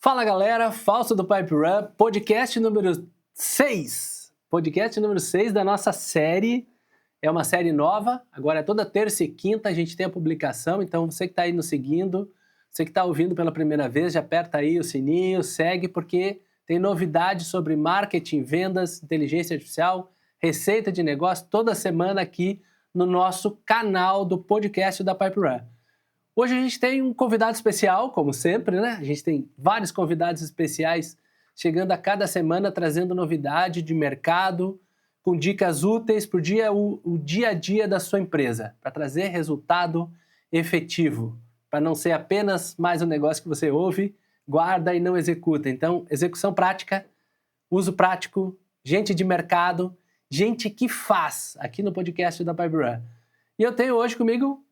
Fala galera, Fausto do Pipe Run, podcast número 6. Podcast número 6 da nossa série. É uma série nova, agora é toda terça e quinta a gente tem a publicação, então você que está aí nos seguindo, você que está ouvindo pela primeira vez, já aperta aí o sininho, segue, porque tem novidades sobre marketing, vendas, inteligência artificial, receita de negócio, toda semana aqui no nosso canal do podcast da Pipe Run. Hoje a gente tem um convidado especial, como sempre, né? A gente tem vários convidados especiais chegando a cada semana, trazendo novidade de mercado, com dicas úteis para o dia a dia da sua empresa, para trazer resultado efetivo, para não ser apenas mais um negócio que você ouve, guarda e não executa. Então, execução prática, uso prático, gente de mercado, gente que faz, aqui no podcast da Pipe Run. E eu tenho hoje comigo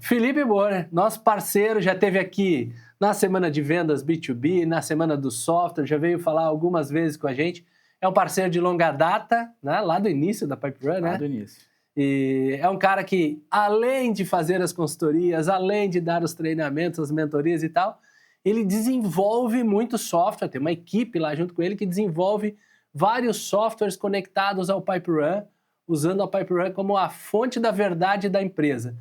Felipe Moura, nosso parceiro, já esteve aqui na semana de vendas B2B, na semana do software, já veio falar algumas vezes com a gente. É um parceiro de longa data, né? Lá do início da Pipe Run, né? Lá do início. E é um cara que, além de fazer as consultorias, além de dar os treinamentos, as mentorias e tal, ele desenvolve muito software, tem uma equipe lá junto com ele que desenvolve vários softwares conectados ao Pipe Run, usando a Pipe Run como a fonte da verdade da empresa.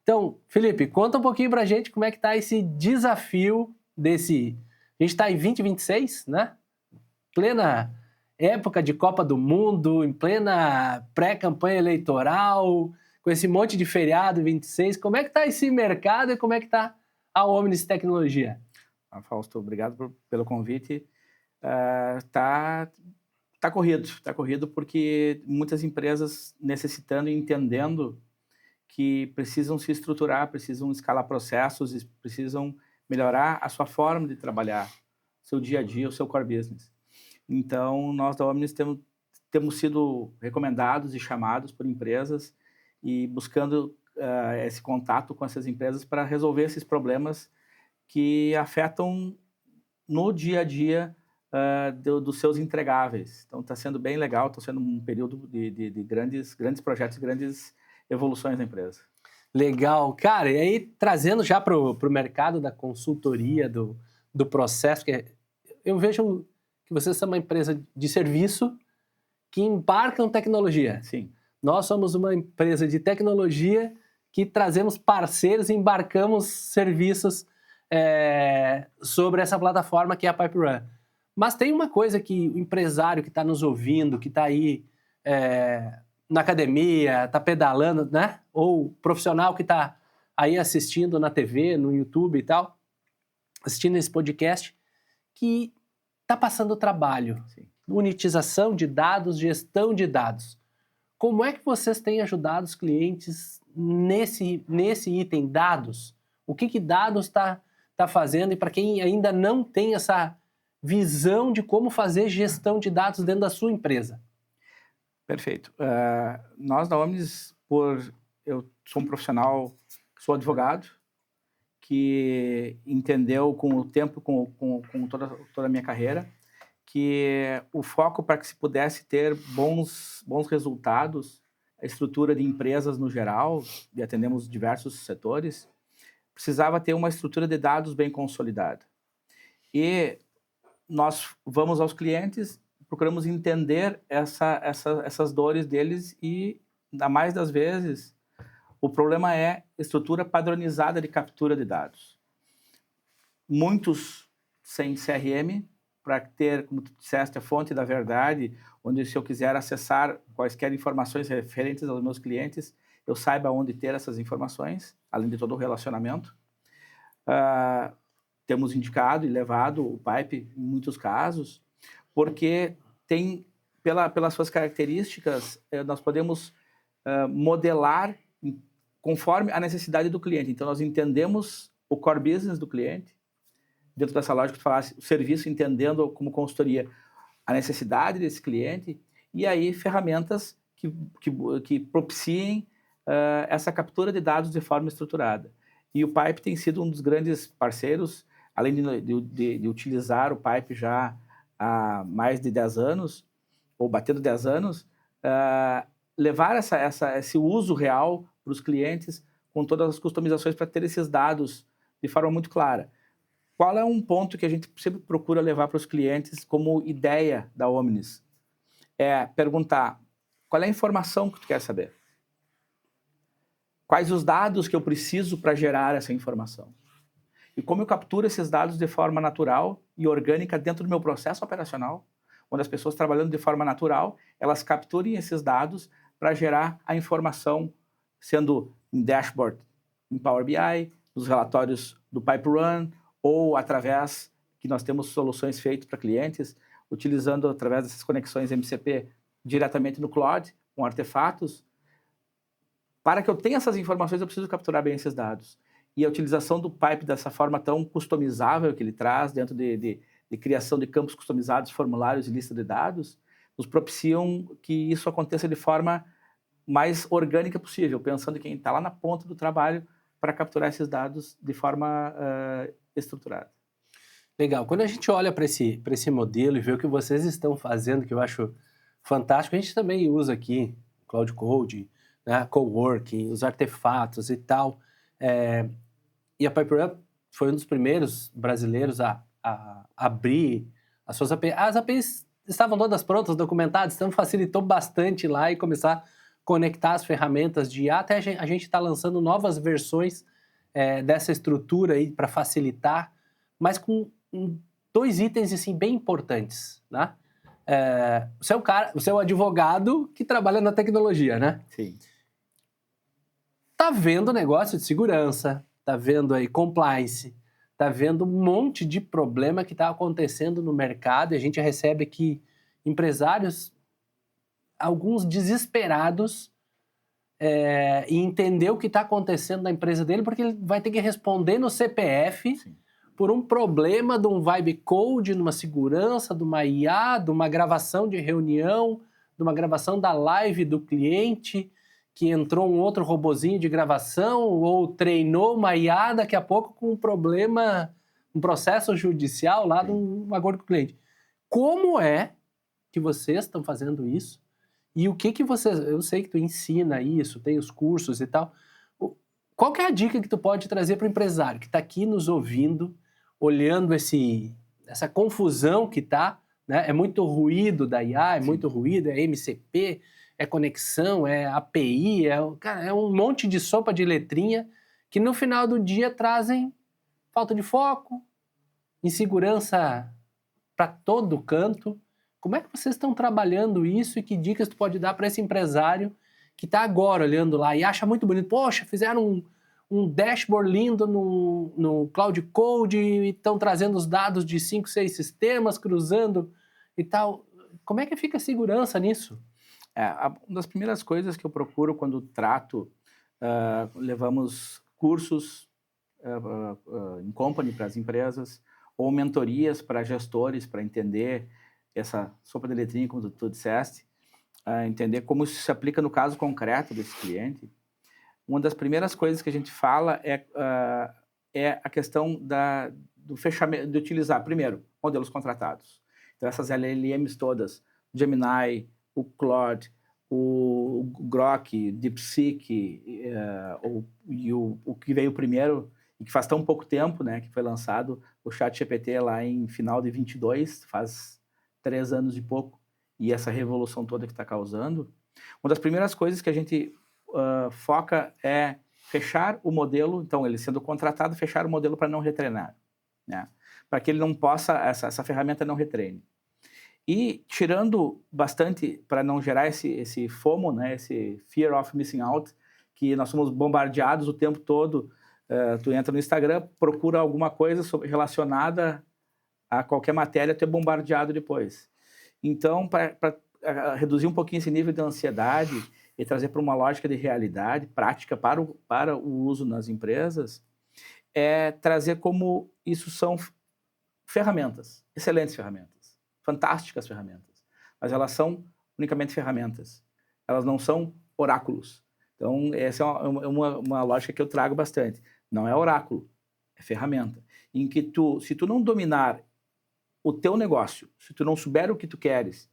Então, Felipe, conta um pouquinho pra gente como é que tá esse desafio desse... A gente tá em 2026, né? Plena época de Copa do Mundo, em plena pré-campanha eleitoral, com esse monte de feriado em 26. Como é que tá esse mercado e como é que tá a Omnis Tecnologia? Fausto, obrigado pelo convite. Tá corrido porque muitas empresas necessitando e entendendo que precisam se estruturar, precisam escalar processos e precisam melhorar a sua forma de trabalhar, seu dia a dia, o seu core business. Então, nós da Omnis temos sido recomendados e chamados por empresas e buscando esse contato com essas empresas para resolver esses problemas que afetam no dia a dia dos seus entregáveis. Então, está sendo bem legal, está sendo um período de grandes projetos, grandes evoluções da empresa. Legal. Cara, e aí trazendo já para o mercado da consultoria, do processo, que eu vejo que vocês são uma empresa de serviço que embarcam tecnologia. Sim. Nós somos uma empresa de tecnologia que trazemos parceiros e embarcamos serviços sobre essa plataforma que é a Pipe Run. Mas tem uma coisa que o empresário que está nos ouvindo, que está aí na academia, está pedalando, né? Ou profissional que está aí assistindo na TV, no YouTube e tal, assistindo esse podcast, que está passando trabalho. Sim. Unitização de dados, gestão de dados. Como é que vocês têm ajudado os clientes nesse item dados? O que dados está fazendo? E para quem ainda não tem essa visão de como fazer gestão de dados dentro da sua empresa. Perfeito. Nós da Omnis, eu sou um profissional, sou advogado, que entendeu com o tempo, com toda a minha carreira, que o foco para que se pudesse ter bons resultados, a estrutura de empresas no geral, e atendemos diversos setores, precisava ter uma estrutura de dados bem consolidada. E nós vamos aos clientes, procuramos entender essas dores deles e, na mais das vezes, o problema é estrutura padronizada de captura de dados. Muitos sem CRM, para ter, como tu disseste, a fonte da verdade, onde se eu quiser acessar quaisquer informações referentes aos meus clientes, eu saiba onde ter essas informações, além de todo o relacionamento. Temos indicado e levado o Pipe em muitos casos, porque tem, pelas suas características, nós podemos modelar conforme a necessidade do cliente. Então, nós entendemos o core business do cliente, dentro dessa lógica que tu falasse, o serviço entendendo como consultoria a necessidade desse cliente, e aí ferramentas que propiciem essa captura de dados de forma estruturada. E o Pipe tem sido um dos grandes parceiros, além de utilizar o Pipe já há mais de 10 anos, ou batendo 10 anos, levar esse uso real para os clientes, com todas as customizações para ter esses dados de forma muito clara. Qual é um ponto que a gente sempre procura levar para os clientes como ideia da Omnis? É perguntar, qual é a informação que tu quer saber? Quais os dados que eu preciso para gerar essa informação? E como eu capturo esses dados de forma natural e orgânica dentro do meu processo operacional, onde as pessoas trabalhando de forma natural, elas capturem esses dados para gerar a informação, sendo em dashboard, em Power BI, nos relatórios do Pipe Run, ou através que nós temos soluções feitas para clientes, utilizando através dessas conexões MCP diretamente no cloud, com artefatos. Para que eu tenha essas informações, eu preciso capturar bem esses dados. E a utilização do Pipe dessa forma tão customizável que ele traz, dentro de criação de campos customizados, formulários e lista de dados, nos propiciam que isso aconteça de forma mais orgânica possível, pensando em quem está lá na ponta do trabalho para capturar esses dados de forma estruturada. Legal. Quando a gente olha para esse modelo e vê o que vocês estão fazendo, que eu acho fantástico, a gente também usa aqui Cloud Code, né, coworking, os artefatos e tal. E a PipeRun foi um dos primeiros brasileiros a abrir as suas APIs. As APIs estavam todas prontas, documentadas, então facilitou bastante lá e começar a conectar as ferramentas de IA. Até a gente está lançando novas versões dessa estrutura aí para facilitar, mas com dois itens assim, bem importantes, né? Você é um advogado que trabalha na tecnologia, né? Sim. Tá vendo negócio de segurança, tá vendo aí compliance, tá vendo um monte de problema que está acontecendo no mercado e a gente recebe aqui empresários, alguns desesperados, em entender o que está acontecendo na empresa dele, porque ele vai ter que responder no CPF Sim. por um problema de um vibe code, numa segurança, de uma IA, de uma gravação de reunião, de uma gravação da live do cliente, que entrou um outro robozinho de gravação ou treinou uma IA daqui a pouco com um problema, um processo judicial lá de um acordo com o cliente. Como é que vocês estão fazendo isso? E o que vocês... Eu sei que tu ensina isso, tem os cursos e tal. Qual que é a dica que tu pode trazer para o empresário que está aqui nos ouvindo, olhando essa confusão que está, né? É muito ruído da IA, é muito ruído, é MCP, é conexão, é API, cara, é um monte de sopa de letrinha que no final do dia trazem falta de foco, insegurança para todo canto. Como é que vocês estão trabalhando isso e que dicas tu pode dar para esse empresário que está agora olhando lá e acha muito bonito? Poxa, fizeram um dashboard lindo no Cloud Code e estão trazendo os dados de 5, 6 sistemas, cruzando e tal. Como é que fica a segurança nisso? Uma das primeiras coisas que eu procuro quando trato, levamos cursos em company para as empresas ou mentorias para gestores para entender essa sopa de letrinha, como tu disseste, entender como isso se aplica no caso concreto desse cliente. Uma das primeiras coisas que a gente fala é a questão do fechamento, de utilizar, primeiro, modelos contratados. Então, essas LLMs todas, Gemini, o Claude, o Grok, DeepSeek, o que veio primeiro, e que faz tão pouco tempo, né, que foi lançado, o ChatGPT lá em final de 22, faz 3 anos e pouco, e essa revolução toda que está causando. Uma das primeiras coisas que a gente foca é fechar o modelo, então ele sendo contratado, fechar o modelo para não retreinar, né? Para que ele não possa, essa ferramenta não retreine. E tirando bastante, para não gerar esse FOMO, né, esse Fear of Missing Out, que nós somos bombardeados o tempo todo, tu entra no Instagram, procura alguma coisa relacionada a qualquer matéria, tu é bombardeado depois. Então, para reduzir um pouquinho esse nível de ansiedade e trazer para uma lógica de realidade, prática para o uso nas empresas, é trazer como isso são ferramentas, excelentes ferramentas, fantásticas ferramentas, mas elas são unicamente ferramentas, elas não são oráculos. Então, essa é uma lógica que eu trago bastante. Não é oráculo, é ferramenta. Em que se tu não dominar o teu negócio, se tu não souber o que tu queres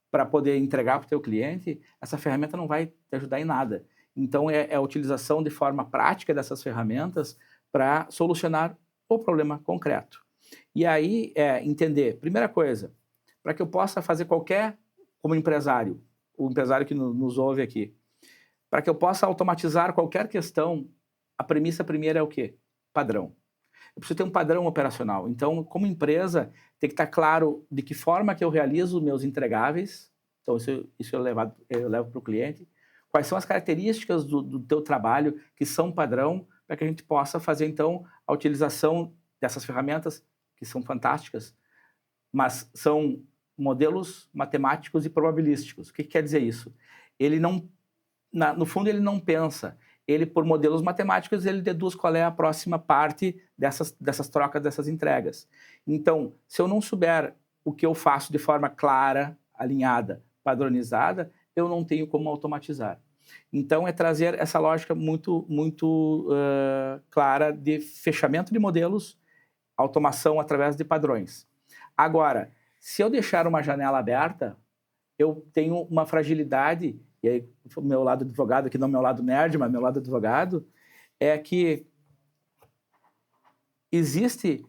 para poder entregar para o teu cliente, essa ferramenta não vai te ajudar em nada. Então, é a utilização de forma prática dessas ferramentas para solucionar o problema concreto. E aí entender, primeira coisa, para que eu possa fazer como empresário, o empresário que nos ouve aqui, para que eu possa automatizar qualquer questão, a premissa primeira é o quê? Padrão. Eu preciso ter um padrão operacional. Então, como empresa, tem que estar claro de que forma que eu realizo meus entregáveis. Então, isso eu levo para o cliente. Quais são as características do teu trabalho que são padrão, para que a gente possa fazer, então, a utilização dessas ferramentas, que são fantásticas, mas são modelos matemáticos e probabilísticos. O que quer dizer isso? Ele não, no fundo, ele não pensa. Ele, por modelos matemáticos, ele deduz qual é a próxima parte dessas trocas, dessas entregas. Então, se eu não souber o que eu faço de forma clara, alinhada, padronizada, eu não tenho como automatizar. Então, é trazer essa lógica muito clara de fechamento de modelos, automação através de padrões. Agora, se eu deixar uma janela aberta, eu tenho uma fragilidade, e aí o meu lado advogado, aqui não meu lado nerd, mas meu lado advogado, é que existe,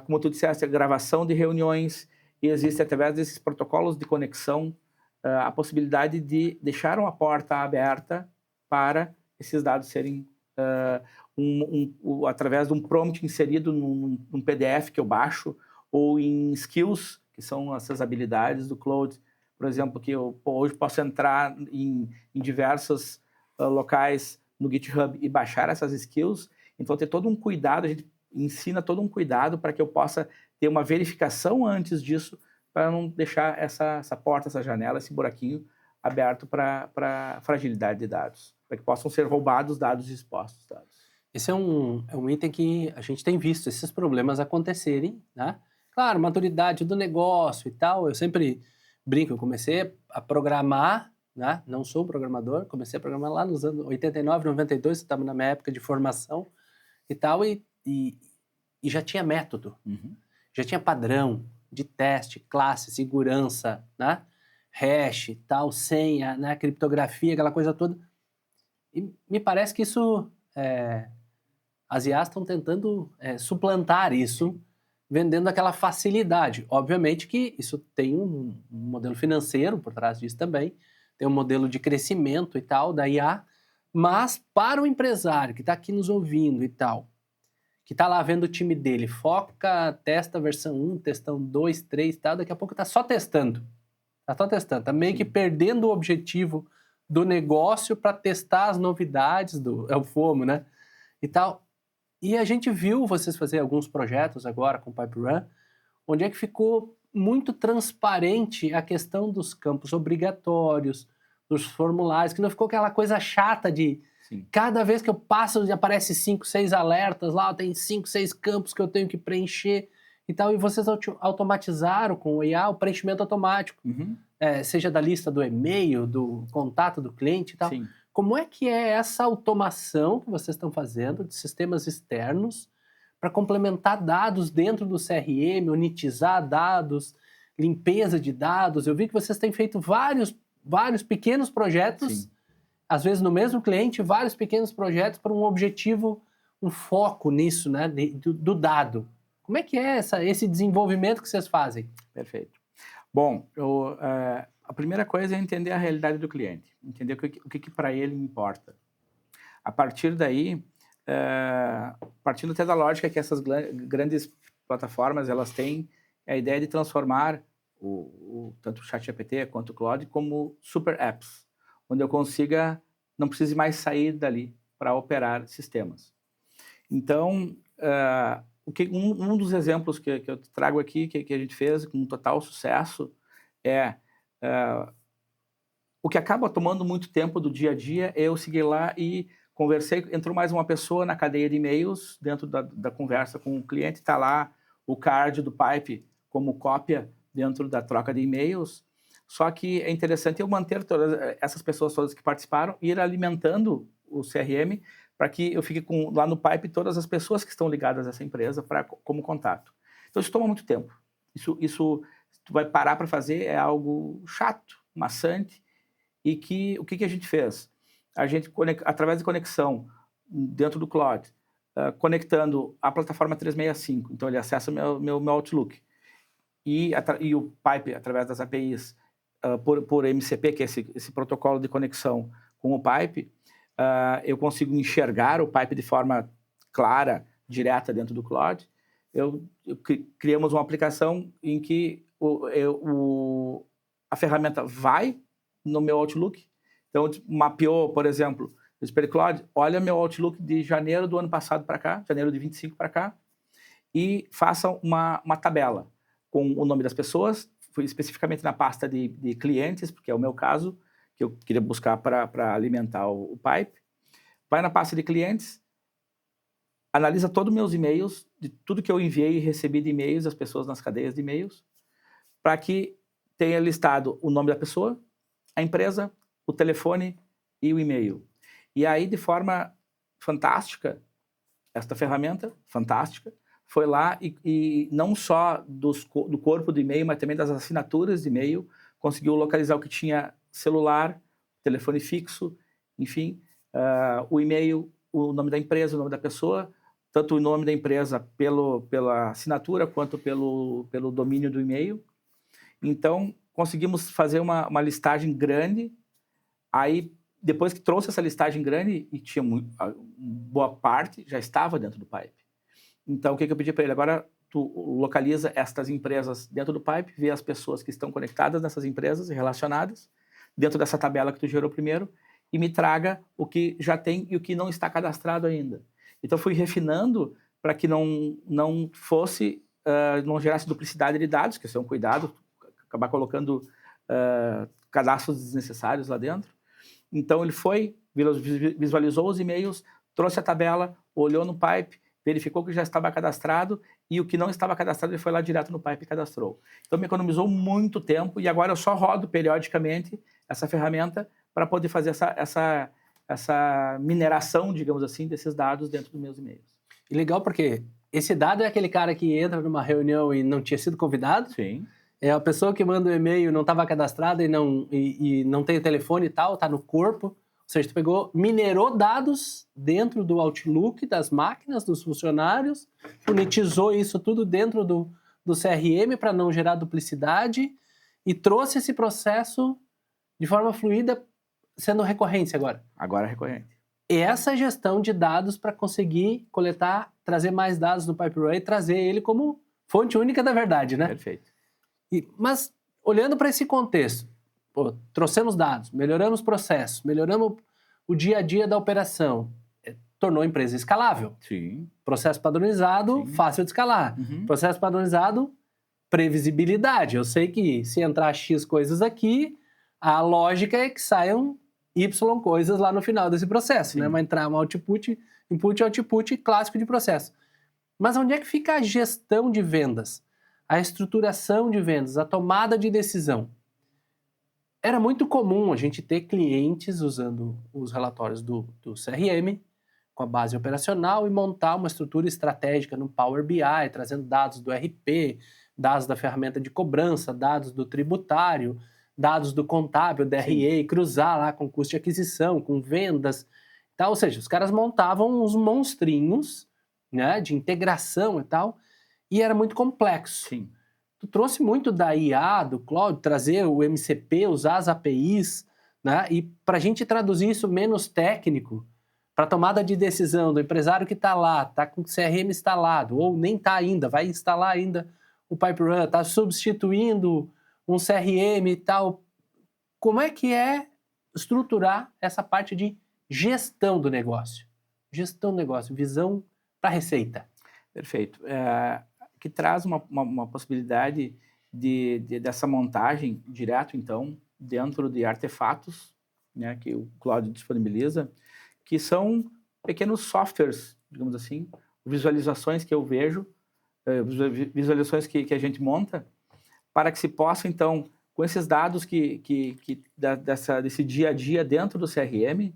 como tu disseste, a gravação de reuniões, e existe, através desses protocolos de conexão, a possibilidade de deixar uma porta aberta para esses dados serem, através de um prompt inserido num PDF que eu baixo, ou em skills, que são essas habilidades do Claude, por exemplo, que eu hoje posso entrar em diversos locais no GitHub e baixar essas skills. Então, ter todo um cuidado, a gente ensina todo um cuidado para que eu possa ter uma verificação antes disso, para não deixar essa porta, essa janela, esse buraquinho aberto para fragilidade de dados, para que possam ser roubados dados e expostos dados. Esse é um item que a gente tem visto esses problemas acontecerem, né? Claro, maturidade do negócio e tal, eu sempre brinco, eu comecei a programar, né? Não sou programador, comecei a programar lá nos anos 89, 92, estava na minha época de formação e tal, e já tinha método, já tinha padrão de teste, classe, segurança, né? Hash, tal, senha, né? Criptografia, aquela coisa toda. E me parece que isso, as IAs estão tentando suplantar isso, vendendo aquela facilidade. Obviamente que isso tem um modelo financeiro por trás disso também, tem um modelo de crescimento e tal da IA, mas para o empresário que está aqui nos ouvindo e tal, que está lá vendo o time dele, foca, testa a versão 1, testão 2, 3 e tal, daqui a pouco está só testando. Está meio que perdendo o objetivo do negócio para testar as novidades é o FOMO, né? E tal. E a gente viu vocês fazer alguns projetos agora com o PipeRun, onde é que ficou muito transparente a questão dos campos obrigatórios, dos formulários, que não ficou aquela coisa chata de cada vez que eu passo aparece 5, 6 alertas lá, tem 5, 6 campos que eu tenho que preencher e tal, e vocês automatizaram com o IA o preenchimento automático, seja da lista do e-mail, do contato do cliente e tal. Sim. Como é que é essa automação que vocês estão fazendo de sistemas externos para complementar dados dentro do CRM, unitizar dados, limpeza de dados? Eu vi que vocês têm feito vários pequenos projetos, às vezes no mesmo cliente, vários pequenos projetos para um objetivo, um foco nisso, né, do dado. Como é que é esse desenvolvimento que vocês fazem? Perfeito. Bom, a primeira coisa é entender a realidade do cliente, entender o que para ele importa. A partir daí, partindo até da lógica que essas grandes plataformas elas têm a ideia de transformar tanto o ChatGPT quanto o Claude como super apps, onde eu não precise mais sair dali para operar sistemas. Então, um dos exemplos que eu trago aqui, que a gente fez com total sucesso, o que acaba tomando muito tempo do dia a dia é eu seguir lá e conversei, entrou mais uma pessoa na cadeia de e-mails, dentro da conversa com o cliente, está lá o card do Pipe como cópia dentro da troca de e-mails, só que é interessante eu manter todas essas pessoas todas que participaram e ir alimentando o CRM para que eu fique lá no Pipe todas as pessoas que estão ligadas a essa empresa como contato. Então isso toma muito tempo. Isso tu vai parar para fazer é algo chato, maçante, e o que a gente fez? A gente, através de conexão dentro do Claude, conectando a plataforma 365. Então, ele acessa meu Outlook. E o Pipe, através das APIs, por MCP, que é esse protocolo de conexão com o Pipe, eu consigo enxergar o Pipe de forma clara, direta dentro do Cloud. Criamos uma aplicação em que a ferramenta vai no meu Outlook. Então, mapeou, por exemplo, o Spirit Cloud, olha meu Outlook de janeiro do ano passado para cá, janeiro de 25 para cá, e faça uma tabela com o nome das pessoas, especificamente na pasta de clientes, porque é o meu caso, que eu queria buscar para alimentar o Pipe. Vai na pasta de clientes, analisa todos os meus e-mails, de tudo que eu enviei e recebi de e-mails, as pessoas nas cadeias de e-mails, para que tenha listado o nome da pessoa, a empresa, o telefone e o e-mail. E aí, de forma fantástica, esta ferramenta, fantástica, foi lá e não só do corpo do e-mail, mas também das assinaturas de e-mail, conseguiu localizar o que tinha celular, telefone fixo, enfim, o e-mail, o nome da empresa, o nome da pessoa, tanto o nome da empresa pela assinatura quanto pelo domínio do e-mail. Então, conseguimos fazer uma listagem grande. Aí, depois que trouxe essa listagem grande, e tinha boa parte, já estava dentro do Pipe. Então, o que eu pedi para ele? Agora, tu localiza estas empresas dentro do Pipe, vê as pessoas que estão conectadas nessas empresas e relacionadas, dentro dessa tabela que tu gerou primeiro, e me traga o que já tem e o que não está cadastrado ainda. Então, fui refinando para que não fosse, não gerasse duplicidade de dados, que isso é um cuidado, acabar colocando cadastros desnecessários lá dentro. Então, ele visualizou os e-mails, trouxe a tabela, olhou no Pipe, verificou que já estava cadastrado e o que não estava cadastrado, ele foi lá direto no Pipe e cadastrou. Então, me economizou muito tempo e agora eu só rodo periodicamente essa ferramenta para poder fazer essa mineração, digamos assim, desses dados dentro dos meus e-mails. E legal porque esse dado é aquele cara que entra numa reunião e não tinha sido convidado. Sim. É a pessoa que manda o e-mail, não estava cadastrada e não tem o telefone e tal, está no corpo. Ou seja, tu minerou dados dentro do Outlook, das máquinas, dos funcionários, monetizou isso tudo dentro do CRM para não gerar duplicidade e trouxe esse processo de forma fluida, sendo recorrência agora. Agora é recorrente. Essa gestão de dados para conseguir coletar, trazer mais dados no PipeRun e trazer ele como fonte única da verdade, né? Perfeito. Mas, olhando para esse contexto, trouxemos dados, melhoramos processos, melhoramos o dia a dia da operação, tornou a empresa escalável. Sim. Processo padronizado, Sim. fácil de escalar. Uhum. Processo padronizado, previsibilidade. Eu sei que se entrar X coisas aqui, a lógica é que saiam Y coisas lá no final desse processo, Sim. né? Vai entrar um output, input e output clássico de processo. Mas onde é que fica a gestão de vendas? A estruturação de vendas, a tomada de decisão? Era muito comum a gente ter clientes usando os relatórios do CRM com a base operacional e montar uma estrutura estratégica no Power BI, trazendo dados do RP, dados da ferramenta de cobrança, dados do tributário, dados do contábil, DRE, cruzar lá com custo de aquisição, com vendas. Tá? Ou seja, os caras montavam uns monstrinhos, né, de integração e tal, e era muito complexo. Sim. Tu trouxe muito da IA, do Cloud, trazer o MCP, usar as APIs, né? E para a gente traduzir isso menos técnico, para tomada de decisão do empresário que está lá, está com o CRM instalado, ou nem está ainda, vai instalar ainda o PipeRun, está substituindo um CRM e tal. Como é que é estruturar essa parte de gestão do negócio? Gestão do negócio, visão para receita. Perfeito. Que traz uma possibilidade dessa montagem direto, então, dentro de artefatos, né, que o Cloud disponibiliza, que são pequenos softwares, digamos assim, visualizações que eu vejo, visualizações que a gente monta, para que se possa, então, com esses dados desse dia a dia dentro do CRM,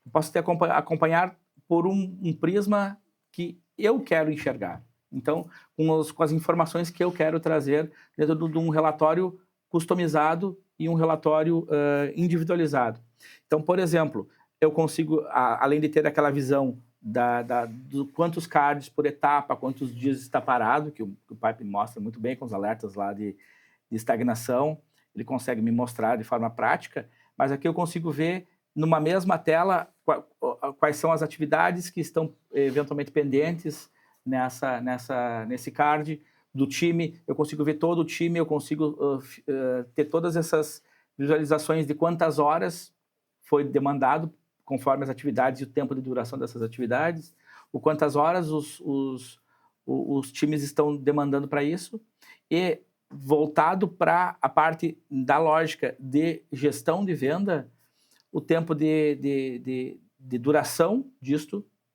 eu posso acompanhar por um prisma que eu quero enxergar. Então, com as informações que eu quero trazer dentro de um relatório customizado e um relatório individualizado. Então, por exemplo, eu consigo, além de ter aquela visão do quantos cards por etapa, quantos dias está parado, que o Pipe mostra muito bem com os alertas lá de estagnação, ele consegue me mostrar de forma prática, mas aqui eu consigo ver numa mesma tela quais são as atividades que estão eventualmente pendentes nesse card do time. Eu consigo ver todo o time, eu consigo ter todas essas visualizações de quantas horas foi demandado conforme as atividades e o tempo de duração dessas atividades, o quantas horas os times estão demandando para isso, e voltado para a parte da lógica de gestão de venda, o tempo de duração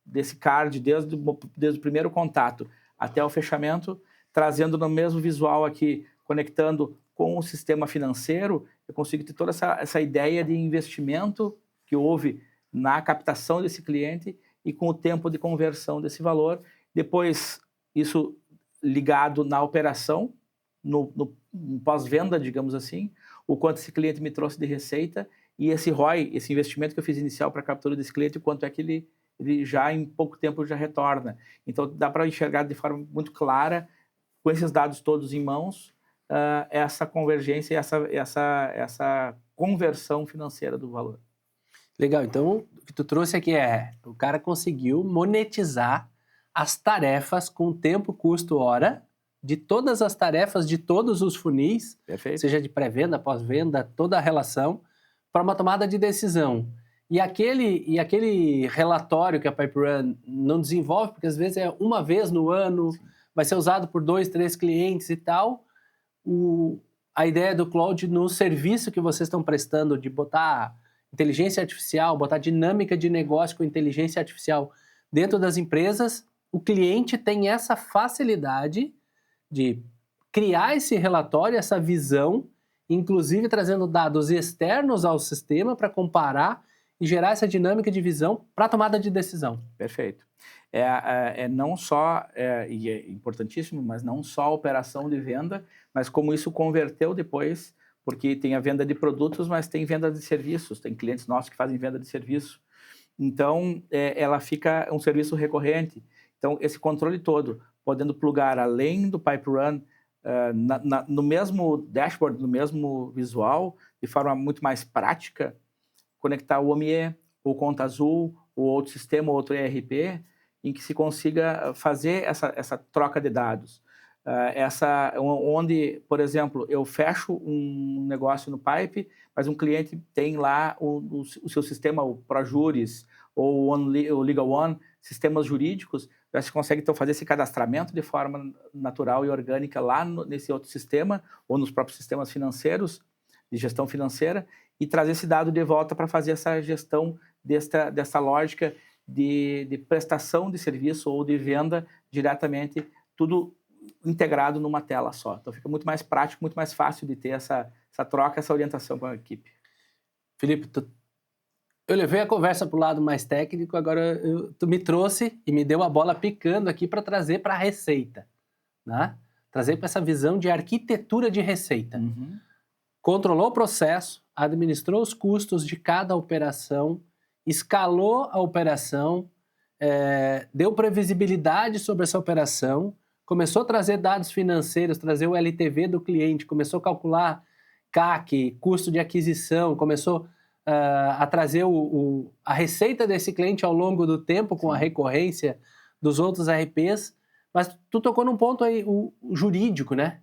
desse card, desde o primeiro contato até o fechamento, trazendo no mesmo visual aqui, conectando com o sistema financeiro, eu consigo ter toda essa ideia de investimento que houve na captação desse cliente e com o tempo de conversão desse valor. Depois, isso ligado na operação, no pós-venda, digamos assim, o quanto esse cliente me trouxe de receita e esse ROI, esse investimento que eu fiz inicial para a captura desse cliente, o quanto é que ele já em pouco tempo já retorna. Então, dá para enxergar de forma muito clara, com esses dados todos em mãos, essa convergência e essa conversão financeira do valor. Legal, então o que tu trouxe aqui o cara conseguiu monetizar as tarefas com tempo, custo, hora, de todas as tarefas de todos os funis, Perfeito. Seja de pré-venda, pós-venda, toda a relação, para uma tomada de decisão. E aquele relatório que a PipeRun não desenvolve, porque às vezes é uma vez no ano, sim, vai ser usado por 2, 3 clientes e tal, a ideia do cloud no serviço que vocês estão prestando de botar inteligência artificial, botar dinâmica de negócio com inteligência artificial dentro das empresas, o cliente tem essa facilidade de criar esse relatório, essa visão, inclusive trazendo dados externos ao sistema para comparar e gerar essa dinâmica de visão para a tomada de decisão. Perfeito. Não só, e é importantíssimo, mas não só a operação de venda, mas como isso converteu depois, porque tem a venda de produtos, mas tem venda de serviços, tem clientes nossos que fazem venda de serviço. Então, ela fica um serviço recorrente. Então, esse controle todo, podendo plugar além do PipeRun, no mesmo dashboard, no mesmo visual, de forma muito mais prática, conectar o OMIE, ou Conta Azul, ou outro sistema, ou outro ERP, em que se consiga fazer essa troca de dados. Onde, por exemplo, eu fecho um negócio no Pipe, mas um cliente tem lá o seu sistema, o ProJuris, ou o Legal One, sistemas jurídicos, já se consegue então fazer esse cadastramento de forma natural e orgânica lá nesse outro sistema, ou nos próprios sistemas financeiros, de gestão financeira, e trazer esse dado de volta para fazer essa gestão dessa lógica de prestação de serviço ou de venda diretamente, tudo integrado numa tela só. Então fica muito mais prático, muito mais fácil de ter essa troca, essa orientação com a equipe. Felipe, eu levei a conversa para o lado mais técnico, agora tu me trouxe e me deu a bola picando aqui para trazer para a receita, né? Trazer para essa visão de arquitetura de receita. Uhum. Controlou o processo, administrou os custos de cada operação, escalou a operação, deu previsibilidade sobre essa operação, começou a trazer dados financeiros, trazer o LTV do cliente, começou a calcular CAC, custo de aquisição, começou a trazer a receita desse cliente ao longo do tempo com a recorrência dos outros RPs, mas tu tocou num ponto aí, o jurídico, né?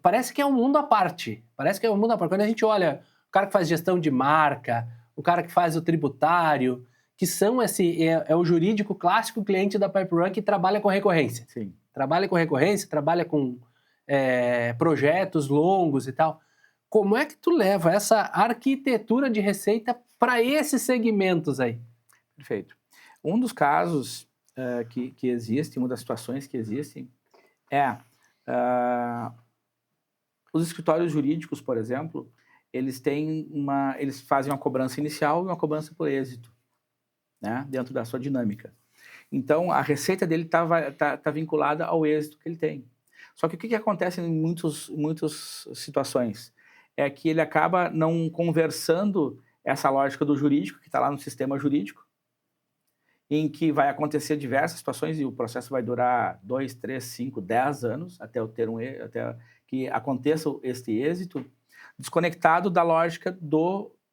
Parece que é um mundo à parte, Quando a gente olha o cara que faz gestão de marca, o cara que faz o tributário, que são o jurídico clássico cliente da PipeRun que trabalha com recorrência. Sim. Trabalha com recorrência, trabalha com projetos longos e tal. Como é que tu leva essa arquitetura de receita para esses segmentos aí? Perfeito. Um dos casos que existe, uma das situações que existem os escritórios jurídicos, por exemplo, eles fazem uma cobrança inicial e uma cobrança por êxito, né, dentro da sua dinâmica. Então, a receita dele tá vinculada ao êxito que ele tem. Só que o que acontece em muitas situações? É que ele acaba não conversando essa lógica do jurídico, que está lá no sistema jurídico, em que vai acontecer diversas situações e o processo vai durar 2, 3, 5, 10 anos até até que aconteça este êxito, desconectado da lógica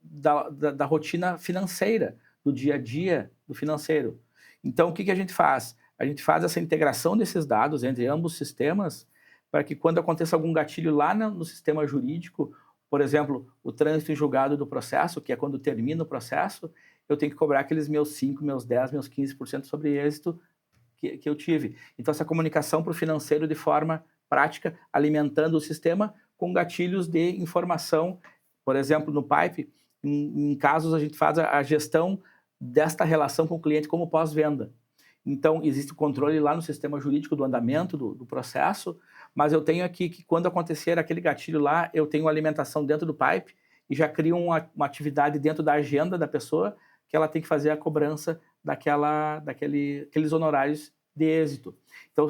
da rotina financeira, do dia a dia do financeiro. Então, o que a gente faz? A gente faz essa integração desses dados entre ambos os sistemas para que quando aconteça algum gatilho lá no sistema jurídico, por exemplo, o trânsito em julgado do processo, que é quando termina o processo, eu tenho que cobrar aqueles meus 5, meus 10, meus 15% sobre êxito que eu tive. Então, essa comunicação para o financeiro de forma prática, alimentando o sistema com gatilhos de informação. Por exemplo, no Pipe, em casos, a gente faz a gestão desta relação com o cliente como pós-venda. Então, existe o controle lá no sistema jurídico do andamento do processo, mas eu tenho aqui que quando acontecer aquele gatilho lá, eu tenho alimentação dentro do Pipe e já crio uma atividade dentro da agenda da pessoa que ela tem que fazer a cobrança daqueles honorários de êxito. Então,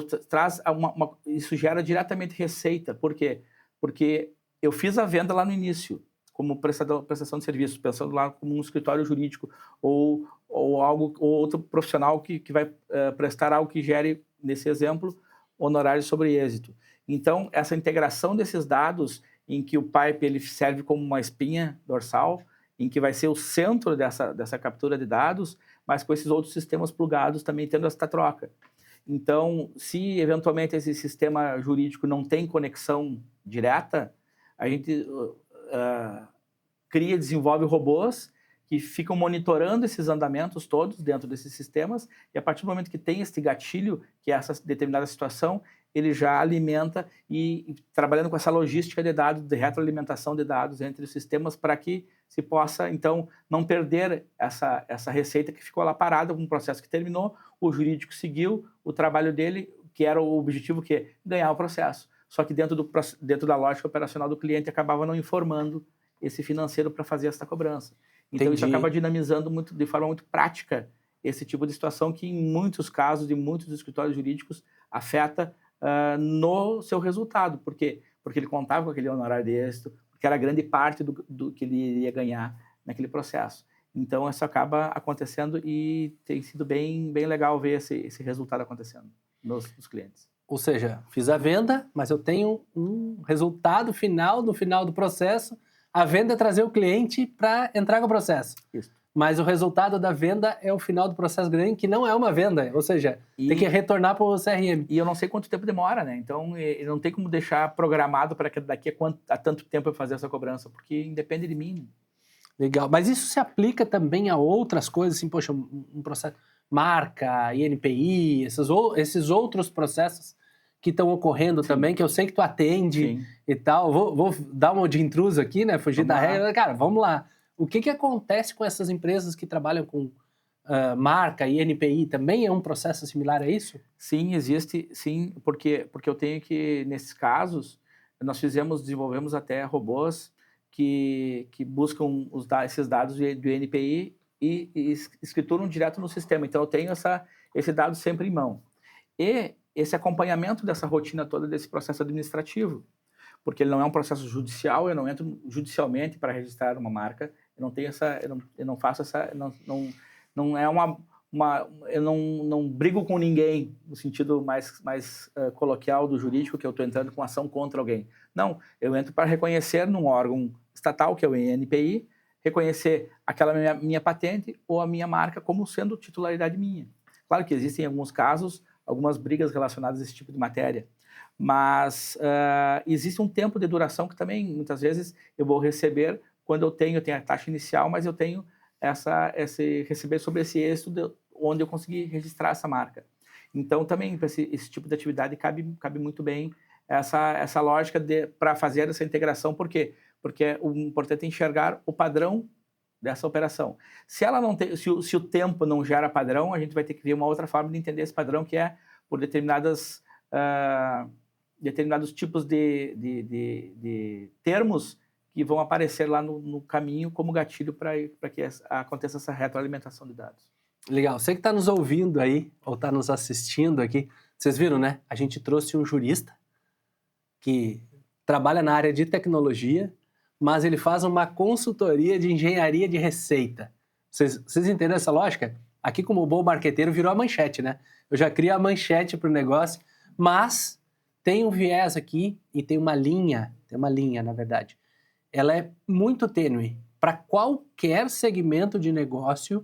isso gera diretamente receita. Por quê? Porque eu fiz a venda lá no início, como prestação de serviços, pensando lá como um escritório jurídico ou outro profissional que vai prestar algo que gere, nesse exemplo, honorários sobre êxito. Então, essa integração desses dados, em que o Pipe ele serve como uma espinha dorsal, em que vai ser o centro dessa captura de dados, mas com esses outros sistemas plugados também tendo essa troca. Então, se eventualmente esse sistema jurídico não tem conexão direta, a gente cria, desenvolve robôs que ficam monitorando esses andamentos todos dentro desses sistemas e a partir do momento que tem esse gatilho, que é essa determinada situação, ele já alimenta e trabalhando com essa logística de dados, de retroalimentação de dados entre os sistemas para que se possa, então, não perder essa receita que ficou lá parada, um processo que terminou, o jurídico seguiu o trabalho dele, que era o objetivo que é ganhar o processo. Só que dentro da lógica operacional do cliente acabava não informando esse financeiro para fazer essa cobrança. Então, Isso acaba dinamizando de forma muito prática esse tipo de situação que, em muitos casos, de muitos escritórios jurídicos, afeta no seu resultado. Por quê? Porque ele contava com aquele honorário de êxito, porque era grande parte do que ele iria ganhar naquele processo. Então, isso acaba acontecendo e tem sido bem legal ver esse resultado acontecendo nos clientes. Ou seja, fiz a venda, mas eu tenho um resultado final, no final do processo. A venda é trazer o cliente para entrar com o processo. Isso. Mas o resultado da venda é o final do processo grande, que não é uma venda. Ou seja, tem que retornar para o CRM. E eu não sei quanto tempo demora, né? Então, não tem como deixar programado para que daqui a tanto tempo eu fazer essa cobrança, porque independe de mim. Legal. Mas isso se aplica também a outras coisas, assim, poxa, um processo... Marca, INPI, esses outros processos que estão ocorrendo Sim. também, que eu sei que tu atende Sim. e tal. Vou dar uma de intruso aqui, né? Fugir da regra. Cara, vamos lá. O que acontece com essas empresas que trabalham com marca e INPI? Também é um processo similar a isso? Sim, existe, sim, porque eu tenho que, nesses casos, nós desenvolvemos até robôs que buscam esses dados do INPI e escrituram direto no sistema. Então, eu tenho esse dado sempre em mão. E esse acompanhamento dessa rotina toda, desse processo administrativo, porque ele não é um processo judicial, eu não entro judicialmente para registrar uma marca, eu não tenho eu não faço não é eu não brigo com ninguém, no sentido mais coloquial do jurídico, que eu estou entrando com ação contra alguém. Não, eu entro para reconhecer num órgão estatal, que é o INPI, reconhecer aquela minha patente ou a minha marca como sendo titularidade minha. Claro que existem, em alguns casos, algumas brigas relacionadas a esse tipo de matéria, mas existe um tempo de duração que também, muitas vezes, eu vou receber quando eu tenho a taxa inicial, mas eu tenho receber sobre esse êxito onde eu consegui registrar essa marca. Então, também, para esse tipo de atividade, cabe muito bem essa lógica para fazer essa integração. Por quê? Porque o importante é enxergar o padrão dessa operação. Se o tempo não gera padrão, a gente vai ter que ver uma outra forma de entender esse padrão, que é por determinados tipos de termos que vão aparecer lá no caminho como gatilho para que aconteça essa retroalimentação de dados. Legal. Você que está nos ouvindo aí, ou está nos assistindo aqui, vocês viram, né? A gente trouxe um jurista que trabalha na área de tecnologia, mas ele faz uma consultoria de engenharia de receita. Vocês entenderam essa lógica? aqui como bom marqueteiro virou a manchete, né? Eu já crio a manchete para o negócio, mas tem um viés aqui e tem uma linha, na verdade. Ela é muito tênue. Para qualquer segmento de negócio,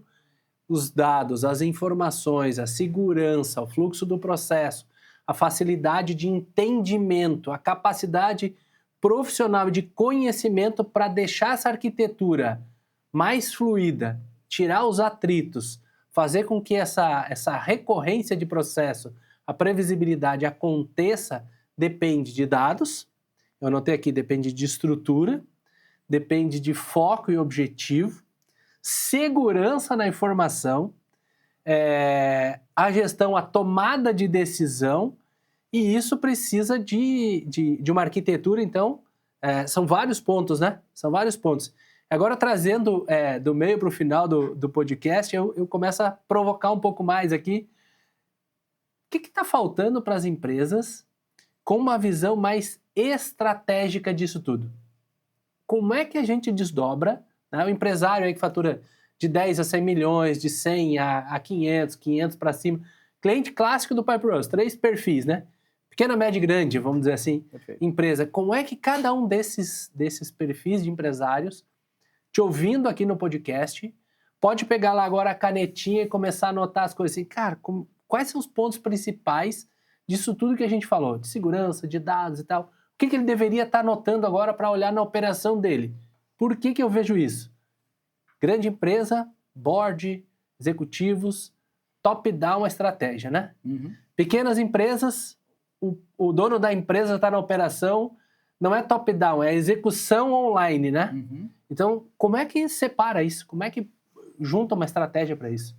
os dados, as informações, a segurança, o fluxo do processo, a facilidade de entendimento, a capacidade profissional de conhecimento para deixar essa arquitetura mais fluida, tirar os atritos, fazer com que essa recorrência de processo, a previsibilidade aconteça, depende de dados, eu anotei aqui, depende de estrutura, depende de foco e objetivo, segurança na informação, a gestão, a tomada de decisão, e isso precisa de uma arquitetura, então, são vários pontos, né? São vários pontos. Agora, trazendo do meio para o final do podcast, eu começo a provocar um pouco mais aqui. O que está faltando para as empresas com uma visão mais estratégica disso tudo? Como é que a gente desdobra, né? O empresário aí que fatura de 10 a 100 milhões, de 100 a 500, 500 para cima. Cliente clássico do Pipe Rose, 3 perfis, né? Pequena, média e grande, vamos dizer assim. Perfeito. Empresa. Como é que cada um desses perfis de empresários, te ouvindo aqui no podcast, pode pegar lá agora a canetinha e começar a anotar as coisas assim, cara, quais são os pontos principais disso tudo que a gente falou, de segurança, de dados e tal? O que ele deveria estar anotando agora para olhar na operação dele? Por que eu vejo isso? Grande empresa, board, executivos, top-down a estratégia, né? Uhum. Pequenas empresas, o dono da empresa está na operação, não é top-down, é execução online, né? Uhum. Então, como é que separa isso? Como é que junta uma estratégia para isso?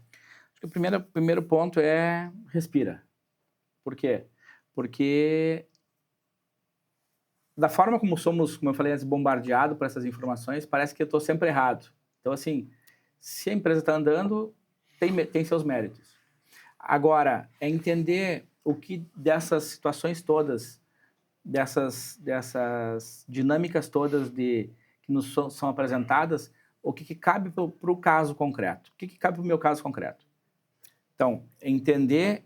Acho que o primeiro ponto é respira. Por quê? Porque da forma como somos, como eu falei antes, bombardeado por essas informações, parece que eu estou sempre errado. Então, assim, se a empresa está andando, tem seus méritos. Agora, é entender o que dessas situações todas, dessas dinâmicas todas que nos são apresentadas, o que cabe para o caso concreto. O que cabe para o meu caso concreto? Então, entender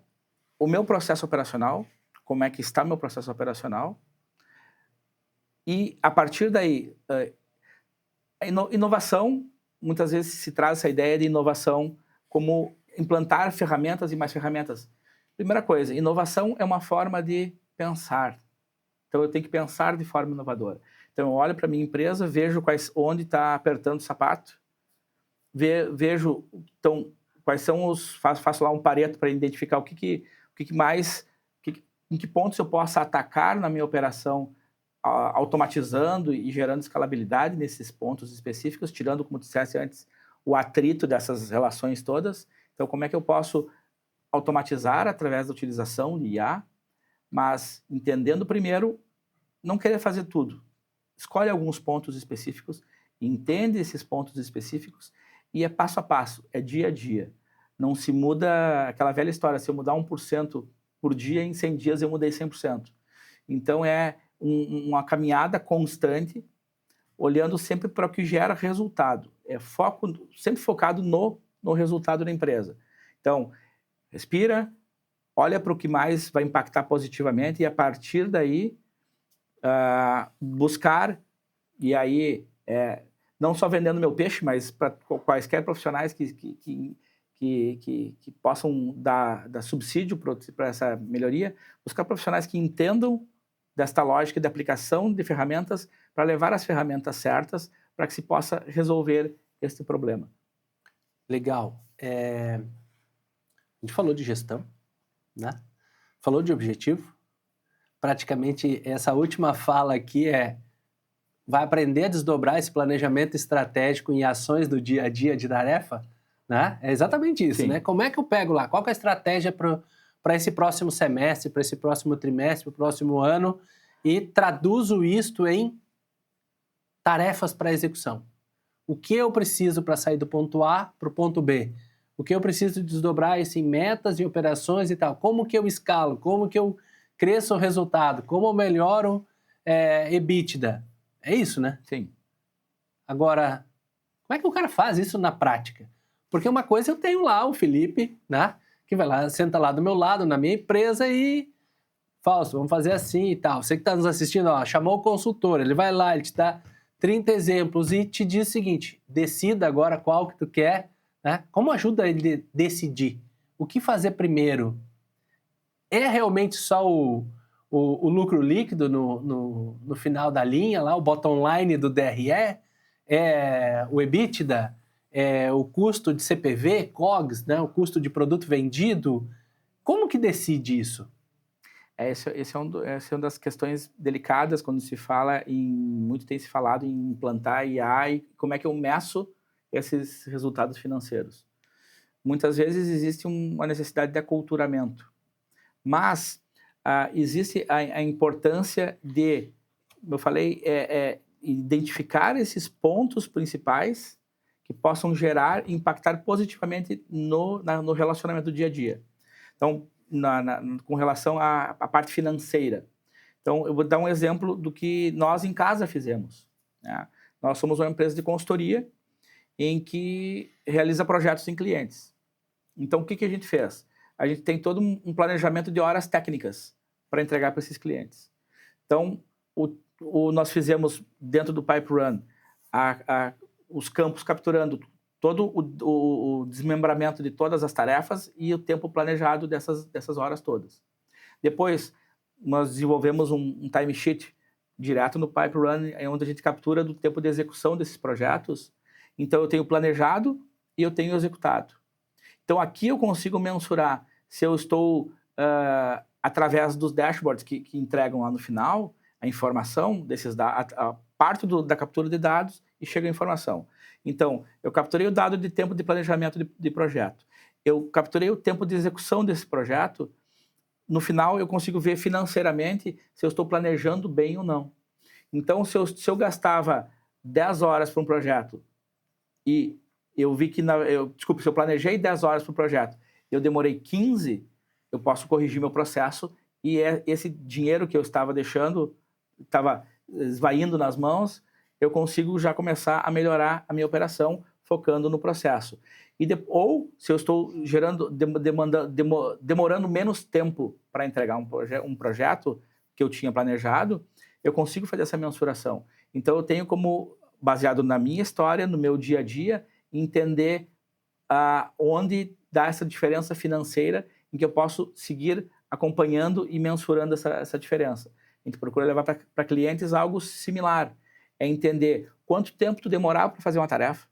o meu processo operacional, como é que está meu processo operacional, e, a partir daí, a inovação, muitas vezes se traz essa ideia de inovação como implantar ferramentas e mais ferramentas. Primeira coisa, inovação é uma forma de pensar. Então, eu tenho que pensar de forma inovadora. Então, eu olho para a minha empresa, vejo onde está apertando o sapato, vejo então, quais são faço lá um pareto para identificar o que mais, em que pontos eu posso atacar na minha operação, automatizando e gerando escalabilidade nesses pontos específicos, tirando, como disseste antes, o atrito dessas relações todas. Então, como é que eu posso automatizar através da utilização de IA, mas entendendo primeiro, não querer fazer tudo. Escolhe alguns pontos específicos, entende esses pontos específicos e é passo a passo, é dia a dia. Não se muda aquela velha história, se eu mudar 1% por dia, em 100 dias eu mudei 100%. Então, é uma caminhada constante, olhando sempre para o que gera resultado. É sempre focado no resultado da empresa. Então, respira, olha para o que mais vai impactar positivamente e, a partir daí, buscar, e aí, não só vendendo meu peixe, mas para quaisquer profissionais que possam dar subsídio para essa melhoria, buscar profissionais que entendam desta lógica de aplicação de ferramentas para levar as ferramentas certas para que se possa resolver este problema. Legal. A gente falou de gestão, né? Falou de objetivo. Praticamente, essa última fala aqui vai aprender a desdobrar esse planejamento estratégico em ações do dia a dia de tarefa, né? É exatamente isso, Sim. né? Como é que eu pego lá? Qual que é a estratégia para esse próximo semestre, para esse próximo trimestre, para o próximo ano, e traduzo isto em tarefas para execução. O que eu preciso para sair do ponto A para o ponto B? O que eu preciso desdobrar isso em metas e operações e tal? Como que eu escalo? Como que eu cresço o resultado? Como eu melhoro EBITDA? É isso, né? Sim. Agora, como é que o cara faz isso na prática? Porque uma coisa eu tenho lá o Felipe, né? Que vai lá, senta lá do meu lado, na minha empresa e... Fausto, vamos fazer assim e tal. Você que está nos assistindo, ó, chamou o consultor, ele vai lá, ele te dá 30 exemplos e te diz o seguinte, decida agora qual que tu quer, né? Como ajuda ele a decidir? O que fazer primeiro? É realmente só o lucro líquido no final da linha, lá, o bottom line do DRE? É o EBITDA? É o custo de CPV, COGS, né? O custo de produto vendido? Como que decide isso? Essa é uma das questões delicadas quando se fala muito tem se falado em implantar IA e como é que eu meço esses resultados financeiros. Muitas vezes existe uma necessidade de aculturamento, mas existe a importância de, como eu falei, identificar esses pontos principais que possam gerar e impactar positivamente no relacionamento do dia a dia. Então, com relação à parte financeira. Então, eu vou dar um exemplo do que nós em casa fizemos, né? Nós somos uma empresa de consultoria em que realiza projetos em clientes. Então, o que a gente fez? A gente tem todo um planejamento de horas técnicas para entregar para esses clientes. Então, nós fizemos dentro do Pipe Run os campos capturando todo o desmembramento de todas as tarefas e o tempo planejado dessas horas todas. Depois, nós desenvolvemos um timesheet direto no Pipe Run, onde a gente captura do tempo de execução desses projetos. Então, eu tenho planejado e eu tenho executado. Então, aqui eu consigo mensurar se eu estou, através dos dashboards que entregam lá no final, a informação desses dados, parte da captura de dados e chega a informação. Então, eu capturei o dado de tempo de planejamento de projeto. Eu capturei o tempo de execução desse projeto. No final, eu consigo ver financeiramente se eu estou planejando bem ou não. Então, se eu gastava 10 horas para um projeto e eu vi que... se eu planejei 10 horas para o projeto e eu demorei 15, eu posso corrigir meu processo e esse dinheiro que eu estava deixando, estava esvaindo nas mãos, eu consigo já começar a melhorar a minha operação focando no processo. Ou, se eu estou demorando menos tempo para entregar um projeto que eu tinha planejado, eu consigo fazer essa mensuração. Então, eu tenho como, baseado na minha história, no meu dia a dia, entender onde dá essa diferença financeira em que eu posso seguir acompanhando e mensurando essa diferença. A gente procura levar para clientes algo similar. É entender quanto tempo tu demorava para fazer uma tarefa,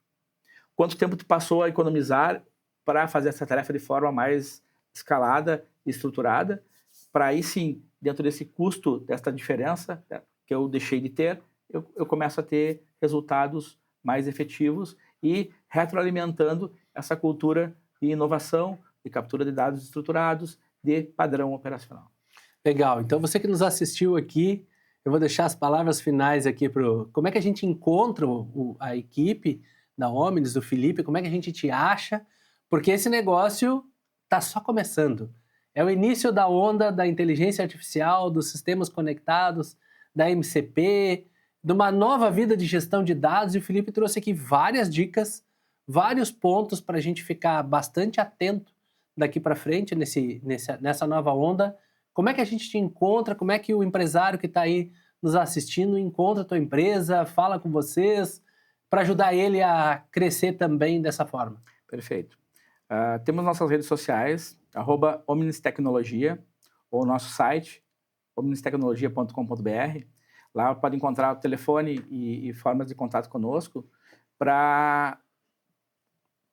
quanto tempo tu passou a economizar para fazer essa tarefa de forma mais escalada e estruturada, para aí sim, dentro desse custo, dessa diferença que eu deixei de ter, eu começo a ter resultados mais efetivos e retroalimentando essa cultura de inovação, de captura de dados estruturados, de padrão operacional. Legal. Então, você que nos assistiu aqui, eu vou deixar as palavras finais aqui para como é que a gente encontra a equipe da Omnis, do Felipe, como é que a gente te acha, porque esse negócio está só começando. É o início da onda da inteligência artificial, dos sistemas conectados, da MCP, de uma nova vida de gestão de dados, e o Felipe trouxe aqui várias dicas, vários pontos para a gente ficar bastante atento daqui para frente nessa nova onda. Como é que a gente te encontra? Como é que o empresário que está aí nos assistindo encontra a tua empresa, fala com vocês, para ajudar ele a crescer também dessa forma? Perfeito. Temos nossas redes sociais, @omnistecnologia, ou nosso site, omnistecnologia.com.br. Lá pode encontrar o telefone e formas de contato conosco para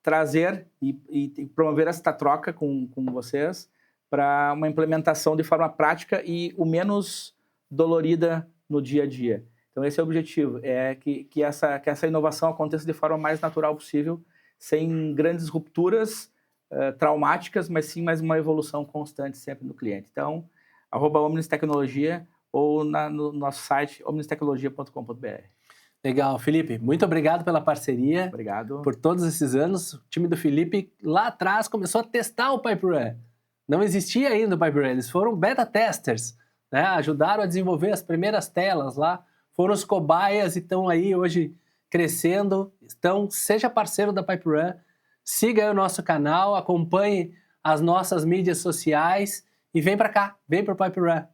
trazer e promover essa troca com vocês para uma implementação de forma prática e o menos dolorida no dia a dia. Então, esse é o objetivo, que essa inovação aconteça de forma mais natural possível, sem grandes rupturas traumáticas, mas sim mais uma evolução constante sempre no cliente. Então, @omnistecnologia ou no nosso site, omnistecnologia.com.br. Legal, Felipe, muito obrigado pela parceria. Obrigado. Por todos esses anos. O time do Felipe, lá atrás, começou a testar o Pipe Run. Não existia ainda o Pipe Run, eles foram beta testers, né? Ajudaram a desenvolver as primeiras telas lá, foram os cobaias e estão aí hoje crescendo. Então, seja parceiro da Pipe Run, siga aí o nosso canal, acompanhe as nossas mídias sociais e vem para cá, vem para o Pipe Run.